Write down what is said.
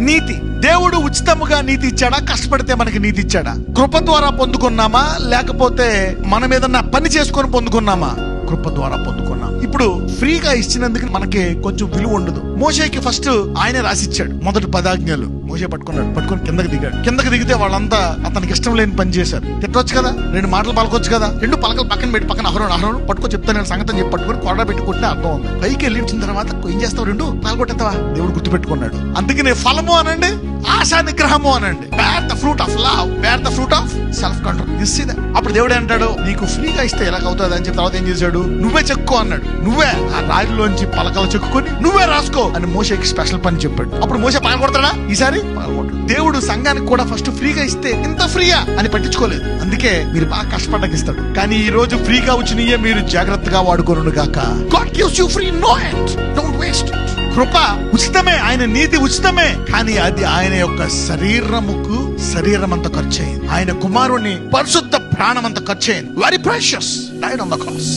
నీతి. దేవుడు ఉచితముగా నీతి ఇచ్చాడా, కష్టపడితే మనకి నీతి ఇచ్చాడా? కృప ద్వారా పొందుకున్నామా, లేకపోతే మనం ఏదన్నా పని చేసుకొని పొందుకున్నామా? కృప ద్వారా పొందుకున్నాం. ఇప్పుడు ఫ్రీగా ఇచ్చినందుకు మనకి కొంచెం విలువ ఉండదు. మోషేకి ఫస్ట్ ఆయనే రాసిచ్చాడు మొదటి 10 ఆజ్ఞలు. మోషే పట్టుకొని కిందకి దిగాడు. కిందకి దిగితే వాళ్ళంతా అతనికి ఇష్టం లేని పని చేశారు. తిట్టవచ్చు కదా, 2 మాటలు పలకొచ్చు కదా. 2 పలకలు పక్కన పెట్టి పక్కన అహరోను పట్టుకో చెప్తాను నేను సంగతి చెప్పి పట్టుకొని కొరడా పెట్టి కొట్టిన అర్థం ఉంది. పైకి వెళ్ళి వచ్చిన తర్వాత ఏం చేస్తావు, 2 పాల్గొట్టేస్తావా? దేవుడు గుర్తు పెట్టుకున్నాడు. అందుకనే ఫలము అనండి, ఆశా నిగ్రహము అనండి. Bear the fruit of love, bear the fruit of self control. అప్పుడు దేవుడు అంటాడు, నీకు ఫ్రీగా ఇస్తే ఎలాగవుతుంది అని చెప్పి తర్వాత ఏం చేశాడు, నువ్వే చెక్కో అన్నాడు. నువ్వే ఆ రాయిలోంచి పలకలు చెక్కుని నువ్వే రాసుకో అని మోషేకి స్పెషల్ పని చెప్పాడు. అప్పుడు మోషే పగలగొడతాడా? ఈసారి పగలగొట్టాడు. దేవుడు సంఘానికి కూడా ఫస్ట్ ఫ్రీగా ఇస్తే ఇంత ఫ్రీయా అని పట్టించుకోలేదు. అందుకే మీరు బాగా కష్టపడ్డానికి ఇస్తాడు. కానీ ఈ రోజు ఫ్రీగా వచ్చినయే మీరు జాగ్రత్తగా వాడుకోను గాక. God gives you free, know it, don't waste it. కృప ఉచితమే, ఆయన నీతి ఉచితమే. కానీ అది ఆయన యొక్క శరీరం అంతా ఖర్చు అయింది. ఆయన కుమారుని పరిశుద్ధ ప్రాణం అంతా ఖర్చు అయింది. Very precious, died on the cross.